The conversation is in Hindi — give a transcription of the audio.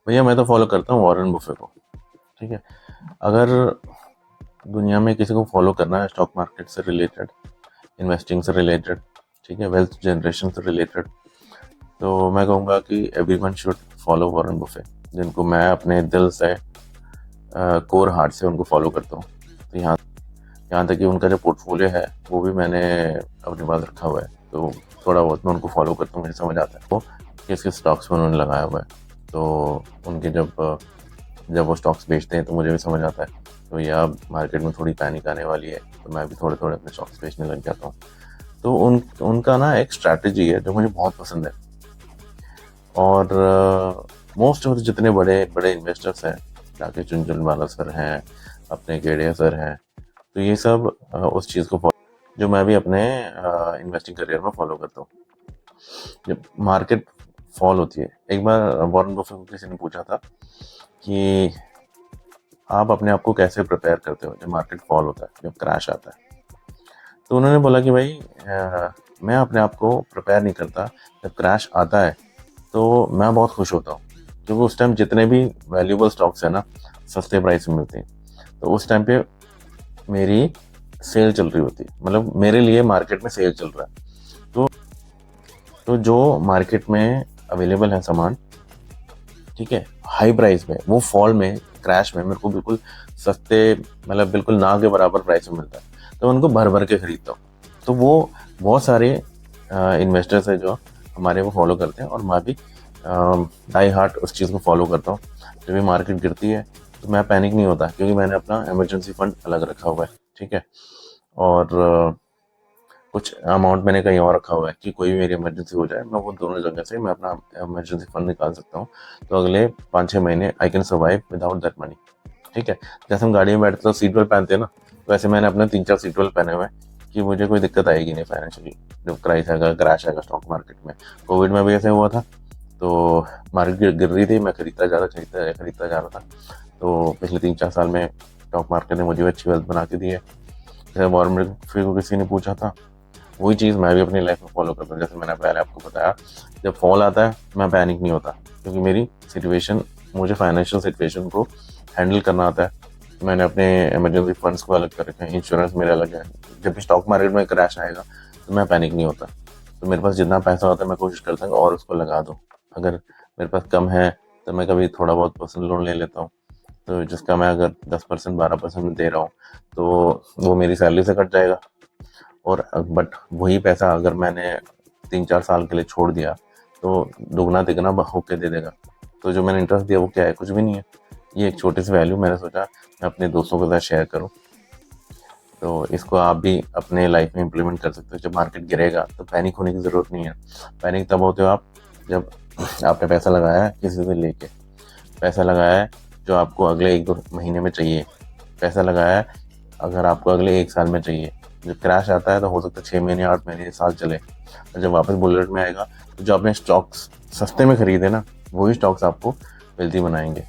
भैया मैं तो फॉलो करता हूँ वॉरेन बुफे को। ठीक है, अगर दुनिया में किसी को फॉलो करना है स्टॉक मार्केट से रिलेटेड, इन्वेस्टिंग से रिलेटेड, ठीक है, वेल्थ जनरेशन से रिलेटेड, तो मैं कहूँगा कि everyone should follow Warren Buffett, जिनको मैं अपने दिल से, कोर हार्ट से उनको फॉलो करता हूँ। तो यहाँ तक कि उनका जो पोर्टफोलियो है वो भी मैंने अपने पास रखा हुआ है, तो थोड़ा बहुत मैं उनको फॉलो करता हूँ, मुझे समझ आता है वो किस किस स्टॉक्स में उन्होंने लगाया हुआ है। तो उनके जब वो स्टॉक्स बेचते हैं तो मुझे भी समझ आता है, तो या मार्केट में थोड़ी पैनिक आने वाली है तो मैं भी थोड़े थोड़े अपने स्टॉक्स बेचने लग जाता हूँ। तो उनका ना एक स्ट्रैटेजी है जो मुझे बहुत पसंद है। और मोस्ट ऑफ जितने बड़े बड़े इन्वेस्टर्स हैं, राकेश झुनझुनवाला सर हैं, अपने केडिया सर हैं, तो ये सब उस चीज़ को जो मैं भी अपने इन्वेस्टिंग करियर में फॉलो करता हूँ। जब मार्केट फॉल होती है, एक बार वॉरेन बफेट को किसी ने पूछा था कि आप अपने आप को कैसे प्रिपेयर करते हो जब मार्केट फॉल होता है, जब क्रैश आता है। तो उन्होंने बोला कि भाई मैं अपने आप को प्रिपेयर नहीं करता, जब क्रैश आता है तो मैं बहुत खुश होता हूँ, क्योंकि उस टाइम जितने भी वैल्यूएबल स्टॉक्स है ना सस्ते प्राइस में मिलते हैं, तो उस टाइम पे मेरी सेल चल रही होती है, मतलब मेरे लिए मार्केट में सेल चल रहा है। तो जो मार्केट में अवेलेबल है सामान, ठीक है, हाई प्राइस में, वो फॉल में, क्रैश में मेरे को बिल्कुल सस्ते, मतलब बिल्कुल ना के बराबर प्राइस में मिलता है, तो उनको भर भर के खरीदता हूँ। तो वो बहुत सारे इन्वेस्टर्स है जो हमारे वो फॉलो करते हैं, और मैं भी डाई हार्ट उस चीज़ को फॉलो करता हूँ। जब भी मार्केट गिरती है तो मैं पैनिक नहीं होता, क्योंकि मैंने अपना इमरजेंसी फंड अलग रखा हुआ है। ठीक है, और कुछ अमाउंट मैंने कहीं और रखा हुआ है कि कोई भी मेरी इमरजेंसी हो जाए, मैं वो दोनों जगह से मैं अपना इमरजेंसी फंड निकाल सकता हूँ। तो अगले 5-6 महीने I can survive without that money. ठीक है, जैसे हम गाड़ी में बैठते तो सीट बेल्ट पहनते हैं ना, वैसे मैंने अपने 3-4 सीट बेल्ट पहने हुए हैं कि मुझे कोई दिक्कत आएगी नहीं फाइनेंशियली जब क्राइस आएगा, क्रैश आएगा स्टॉक मार्केट में। कोविड में भी ऐसे हुआ था, तो मार्केट गिर रही थी, मैं खरीदता जा रहा था। तो पिछले 3-4 साल में स्टॉक मार्केट ने मुझे अच्छी वेल्थ बना के दी है। जैसे वॉरेन बफेट को किसी ने पूछा था, वही चीज़ मैं भी अपनी लाइफ में फॉलो करता हूँ। जैसे मैंने पहले आपको बताया, जब फॉल आता है मैं पैनिक नहीं होता, क्योंकि मेरी सिचुएशन, मुझे फाइनेंशियल सिचुएशन को हैंडल करना आता है। मैंने अपने इमरजेंसी फंड्स को अलग कर रखे हैं, इंश्योरेंस मेरा अलग है। जब भी स्टॉक मार्केट में क्रैश आएगा तो मैं पैनिक नहीं होता। तो मेरे पास जितना पैसा होता है मैं कोशिश करता हूँ और उसको लगा दूँ। अगर मेरे पास कम है तो मैं कभी थोड़ा बहुत पर्सनल लोन ले लेता हूँ, तो जिसका मैं अगर 10% 12% में दे रहा हूँ तो वो मेरी सैलरी से कट जाएगा। और बट वही पैसा अगर मैंने 3-4 साल के लिए छोड़ दिया तो दुगना तिगना होके दे देगा। तो जो मैंने इंटरेस्ट दिया वो क्या है, कुछ भी नहीं है। ये एक छोटी सी वैल्यू मैंने सोचा मैं अपने दोस्तों के साथ शेयर करूं। तो इसको आप भी अपने लाइफ में इम्प्लीमेंट कर सकते हो। जब मार्केट गिरेगा तो पैनिक होने की ज़रूरत नहीं है। पैनिक तब होते हो आप जब आपने पैसा लगाया है किसी से लेके, पैसा लगाया है जो आपको अगले 1-2 महीने में चाहिए, पैसा लगाया है अगर आपको अगले 1 साल में चाहिए। जब क्रैश आता है तो हो सकता है 6 महीने, 8 महीने, साल चले, और जब वापस बुलेट में आएगा तो जो आपने स्टॉक्स सस्ते में खरीदे ना, वही स्टॉक्स आपको वेल्दी बनाएंगे।